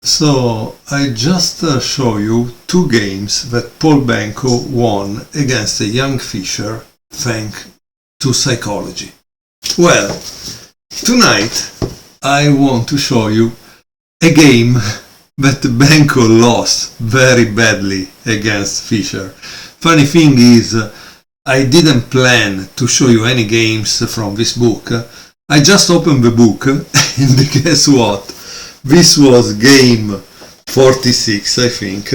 So I just show you two games that Paul Benko won against a young Fischer thanks to psychology. Well, tonight I want to show you a game that Benko lost very badly against Fischer. Funny thing is, I didn't plan to show you any games from this book. I just opened the book and guess what? This was game 46, I think.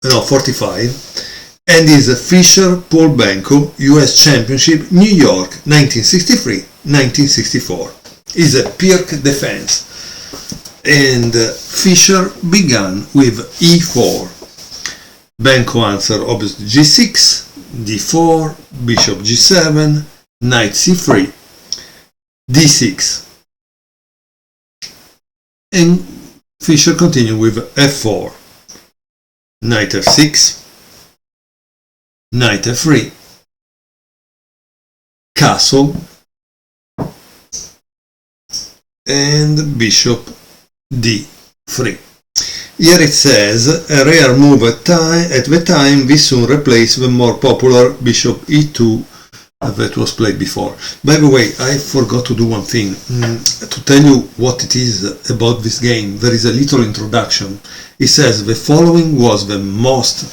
No, 45. And is Fischer Paul Benko US Championship New York 1963-1964. Is a Pirc defense. And Fischer began with e4. Benko answered obviously g6, d4, bishop g7, knight c3, d6. And Fischer continued with f4, knight f6, knight f3, castle, and bishop d3. Here it says, a rare move at the time, this soon replaced the more popular bishop e2 that was played before. By the way, I forgot to do one thing, to tell you what it is about this game. There is a little introduction. It says the following was the most,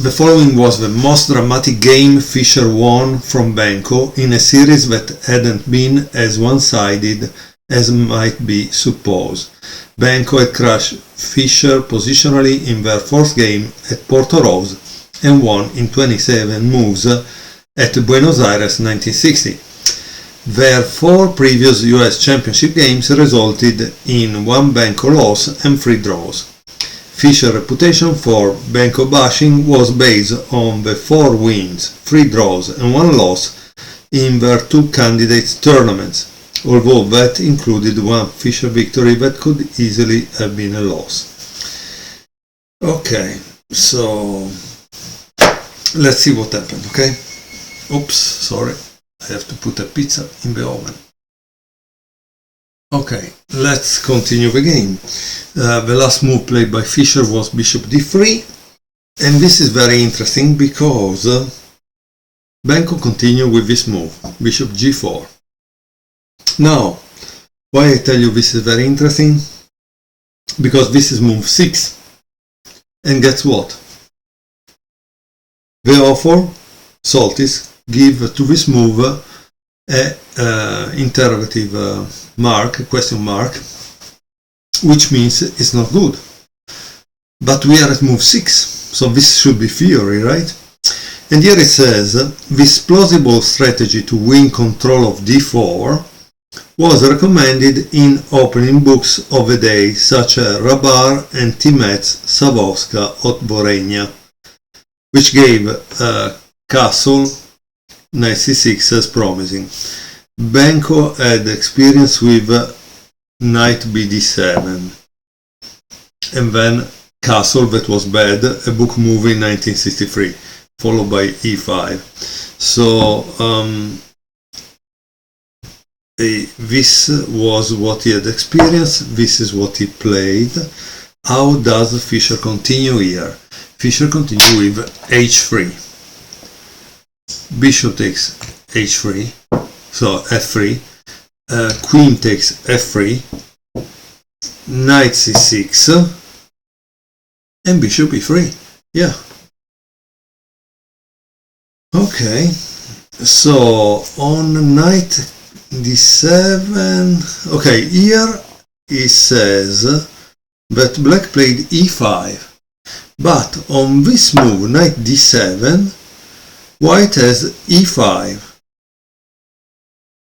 the following was the most dramatic game Fischer won from Benko in a series that hadn't been as one-sided as might be supposed. Benko had crushed Fischer positionally in their fourth game at Porto Rose and won in 27 moves at Buenos Aires 1960. Their four previous US Championship games resulted in one Benko loss and 3 draws. Fischer's reputation for Benko bashing was based on the 4 wins, 3 draws and 1 loss in their 2 candidates tournaments, although that included one Fischer victory that could easily have been a loss. Okay, so let's see what happened, okay? Oops, sorry, I have to put a pizza in the oven. Okay, let's continue the game. The last move played by Fischer was bishop d3, and this is very interesting because Benko continued with this move, bishop g4. Now, why I tell you this is very interesting? Because this is move 6, and guess what? The author, Soltis, give to this move a interrogative mark, a question mark, which means it's not good. But we are at move 6, so this should be theory, right? And here it says, this plausible strategy to win control of d4 was recommended in opening books of the day, such as Rabar and Timet's Savovska Otvorenia, which gave castle knight c6 as promising. Benko had experience with knight bd7, and then castle that was bad, a book move in 1963, followed by e5. So this was what he had experienced, this is what he played. How does Fischer continue here? Fischer continues with h3. Bishop takes h3, so f3. Queen takes f3. Knight c6. And bishop e3. Yeah. Okay. So on knight d7. Okay, here it says that black played e5. But on this move, knight d7, white has e5,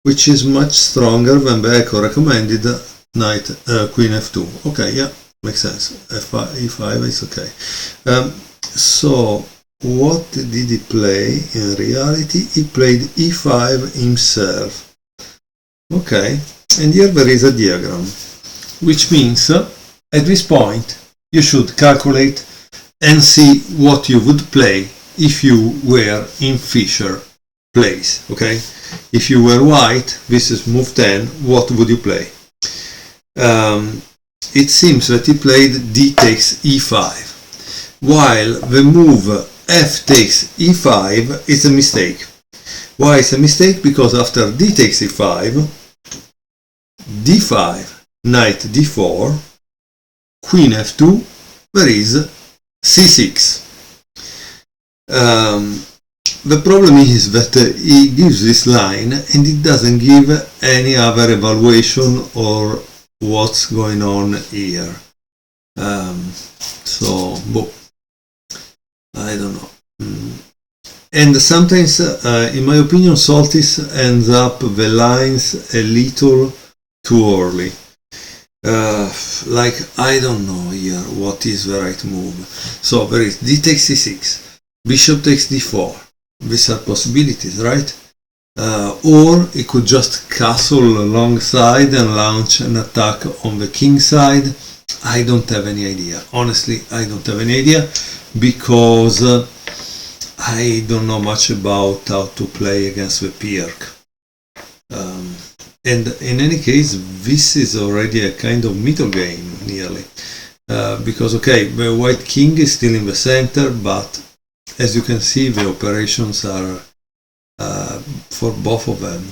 which is much stronger than Benko recommended knight queen f2. Okay, yeah, makes sense. F5, e5 is okay. So what did he play in reality? He played e5 himself. Okay, and here there is a diagram, which means at this point you should calculate and see what you would play if you were in Fischer place, okay? If you were white, this is move 10, what would you play? it seems that he played d takes e5, while the move f takes e5 is a mistake. Why is a mistake? Because after d takes e5, d5, knight d4, queen f2, there is c6. The problem is that he gives this line and it doesn't give any other evaluation or what's going on here. So, I don't know. And sometimes, in my opinion, Soltis ends up the lines a little too early. Like, I don't know here what is the right move. So there is d takes c6, bishop takes d4. These are possibilities, right? Or it could just castle alongside and launch an attack on the king side. I don't have any idea. Honestly, I don't have any idea, because I don't know much about how to play against the Pirc. And in any case, this is already a kind of middle game, nearly. Because, okay, the white king is still in the center, but as you can see, the operations are for both of them.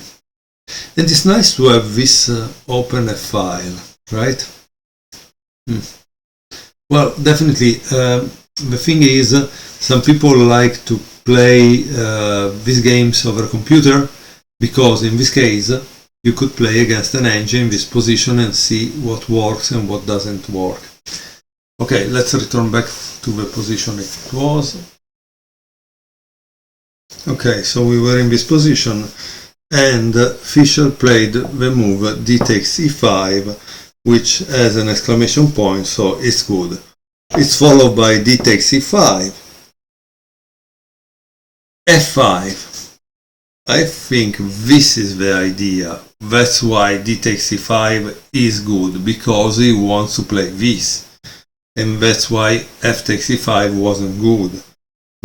And it's nice to have this open a file, right? Well, definitely, the thing is, some people like to play these games over a computer, because in this case, you could play against an engine in this position and see what works and what doesn't work. Okay, let's return back to the position it was. Okay, so we were in this position, and Fischer played the move d takes e5, which has an exclamation point, so it's good. It's followed by d takes e5, f5. I think this is the idea. That's why d takes e5 is good, because he wants to play this. And that's why f takes e5 wasn't good.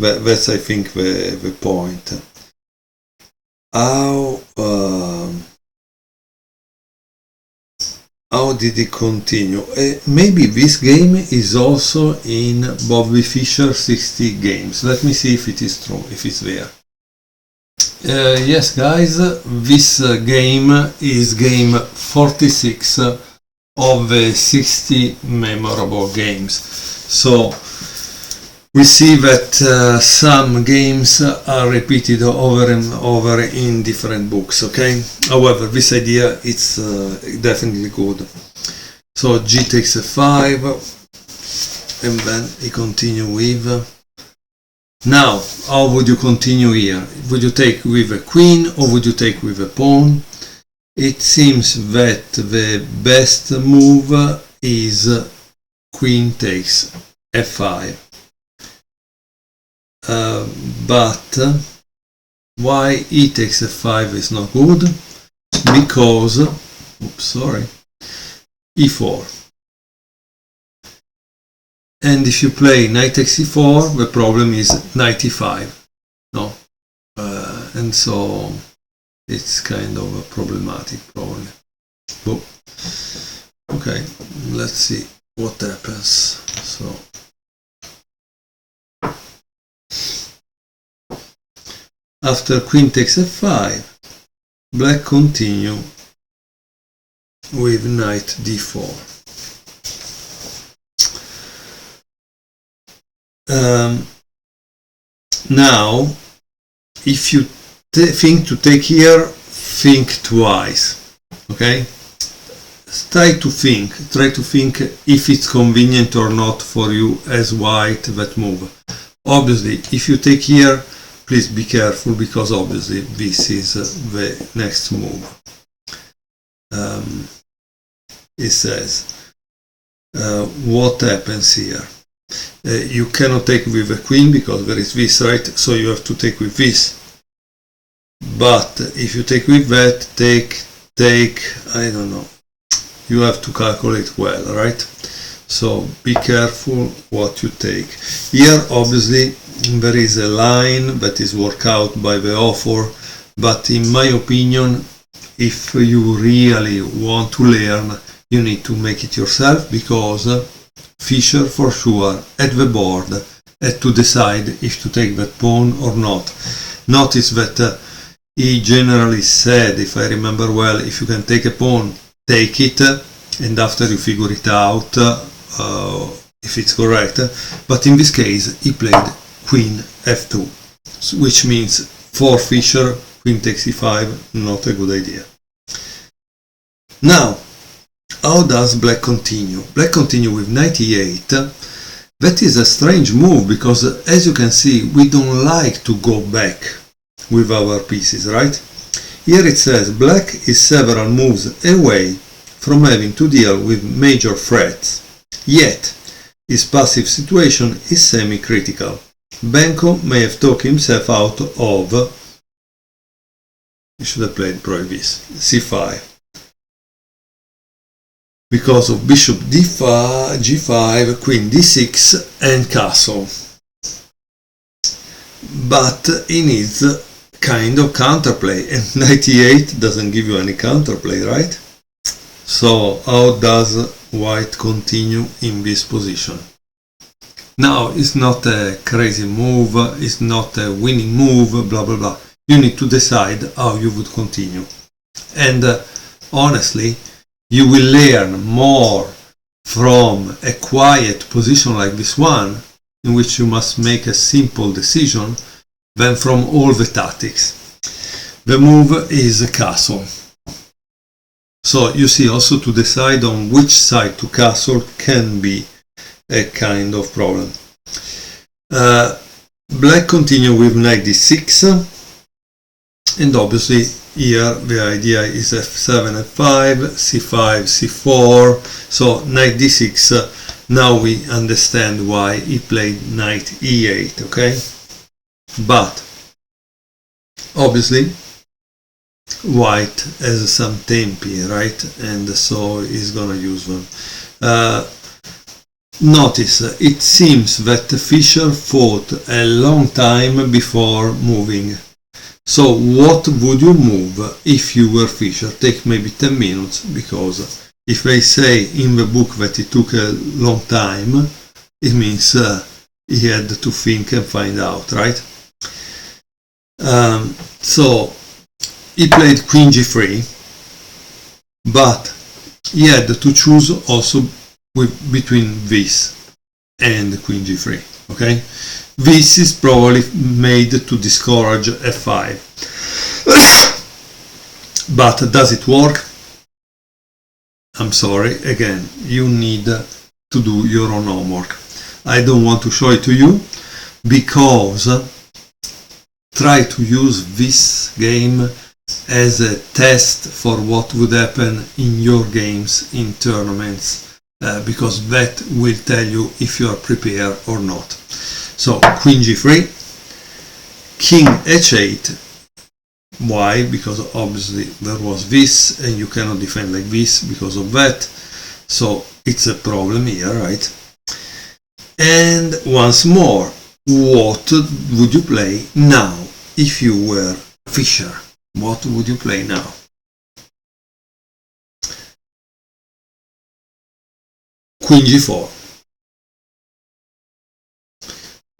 That's, I think, the point. How did he continue? Maybe this game is also in Bobby Fischer 60 games. Let me see if it is true, if it's there. Yes, guys, this game is game 46 of the 60 memorable games. So we see that some games are repeated over and over in different books, okay? However, this idea is definitely good. So g takes f5, and then he continue with... Now, how would you continue here? Would you take with a queen or would you take with a pawn? It seems that the best move is queen takes f5. But why e takes f5 is not good? Because, e4. And if you play knight takes e4, the problem is knight e5. No? And so it's kind of problematic, probably. But, okay, let's see what happens. So. After queen takes f5, black continue with knight d4. Now, if you think to take here, think twice. Okay? Try to think if it's convenient or not for you as white that move. Obviously, if you take here, please be careful, because obviously this is the next move. It says, what happens here? You cannot take with a queen because there is this, right? So you have to take with this. But if you take with that, take, I don't know. You have to calculate well, right? So be careful what you take. Here, obviously, there is a line that is worked out by the author, but in my opinion, if you really want to learn, you need to make it yourself, because Fischer for sure at the board had to decide if to take that pawn or not. Notice that he generally said, if I remember well, if you can take a pawn, take it, and after you figure it out if it's correct. But in this case he played queen f2, which means for Fischer queen takes e5, not a good idea. Now, how does black continue? Black continue with knight e8. That is a strange move, because as you can see, we don't like to go back with our pieces, right? Here it says black is several moves away from having to deal with major threats, yet his passive situation is semi-critical. Benko may have talked himself out of, he should have played probably this, c5, because of bishop d5, g5, queen d6 and castle. But he needs kind of counterplay, and knight e8 doesn't give you any counterplay, right? So how does white continue in this position? Now, it's not a crazy move, it's not a winning move, blah blah blah. You need to decide how you would continue. And honestly, you will learn more from a quiet position like this one, in which you must make a simple decision, than from all the tactics. The move is a castle. So you see, also to decide on which side to castle can be a kind of problem. Black continue with knight d6, and obviously here the idea is f7, f5, c5, c4, so knight d6, now we understand why he played knight e8, okay? But obviously white has some tempi, right? And so he's gonna use them. Notice, it seems that Fischer fought a long time before moving. So what would you move if you were Fischer? Take maybe 10 minutes, because if they say in the book that it took a long time, it means he had to think and find out, right? So he played queen g3, but he had to choose also between this and queen g3, okay? This is probably made to discourage f5. But does it work? I'm sorry, again, you need to do your own homework. I don't want to show it to you, because try to use this game as a test for what would happen in your games in tournaments, because that will tell you if you are prepared or not. So queen g3, king h8. Why? Because obviously there was this, and you cannot defend like this because of that, so it's a problem here, right? And once more, what would you play now if you were Fischer? What would you play now? Queen g4.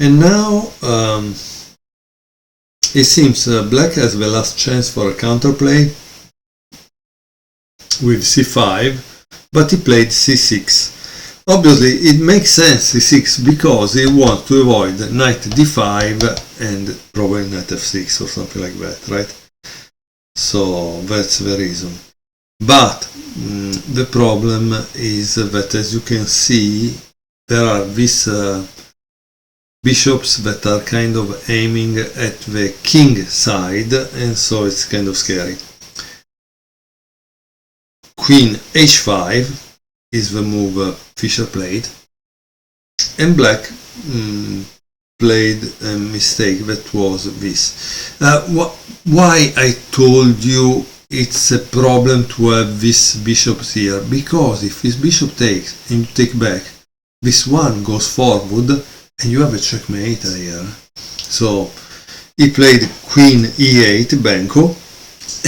And now it seems black has the last chance for a counterplay with c5, but he played c6. Obviously it makes sense c6, because he wants to avoid knight d5 and probably knight f6 or something like that, right? So that's the reason. But the problem is that, as you can see, there are these bishops that are kind of aiming at the king side, and so it's kind of scary. Queen h5 is the move Fischer played, and black played a mistake that was this. Why I told you it's a problem to have these bishops here? Because if this bishop takes and you take back, this one goes forward and you have a checkmate here. So he played queen e8, Benko,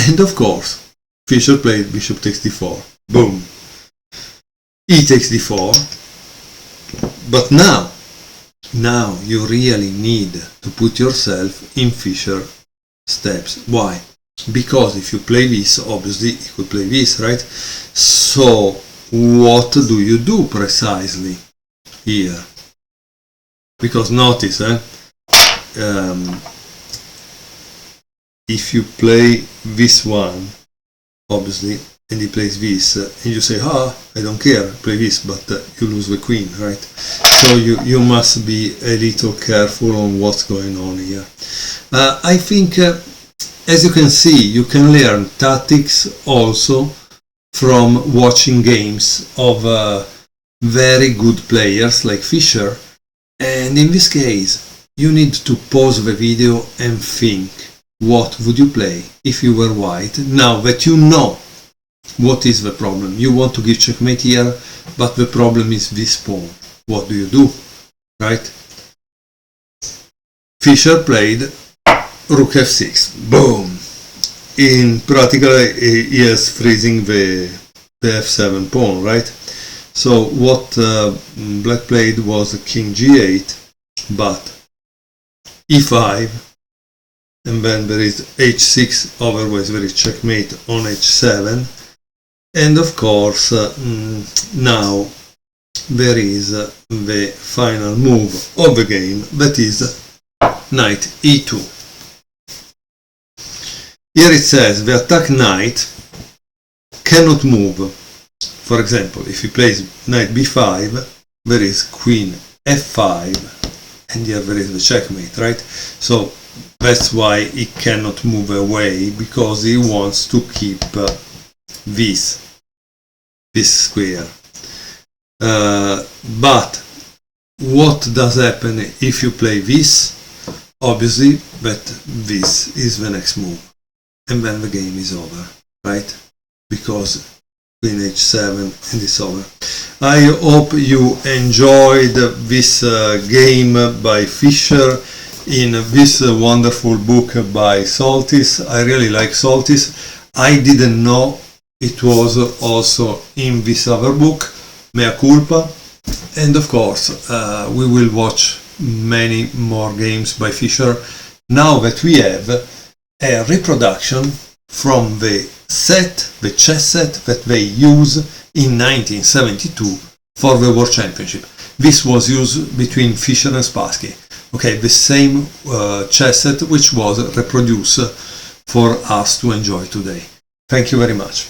and of course Fischer played bishop takes d4. Boom. e takes d4, but now you really need to put yourself in Fischer steps. Why? Because if you play this, obviously you could play this, right? So what do you do precisely here? Because notice, if you play this one, obviously, and he plays this, and you say, I don't care, play this, but you lose the queen, right? So you must be a little careful on what's going on here. I think, as you can see, you can learn tactics also from watching games of very good players like Fischer, and in this case, you need to pause the video and think, what would you play if you were white, now that you know what is the problem? You want to give checkmate here, but the problem is this pawn. What do you do? Right? Fischer played rook f6. Boom! In practically, he is freezing the f7 pawn, right? So what black played was king g8, but e5, and then there is h6, otherwise there is checkmate on h7. And of course, now there is the final move of the game, that is knight e2. Here it says the attack knight cannot move. For example, if he plays knight b5, there is queen f5, and here there is the checkmate, right? So that's why he cannot move away, because he wants to keep this square. But what does happen if you play this? Obviously that this is the next move, and then the game is over, right? Because queen h7 and it's over. I hope you enjoyed this game by Fischer in this wonderful book by Soltis. I really like Soltis. I didn't know it was also in this other book, Mea Culpa. And of course, we will watch many more games by Fischer now that we have a reproduction from the set, the chess set that they used in 1972 for the World Championship. This was used between Fischer and Spassky. Okay, the same chess set which was reproduced for us to enjoy today. Thank you very much.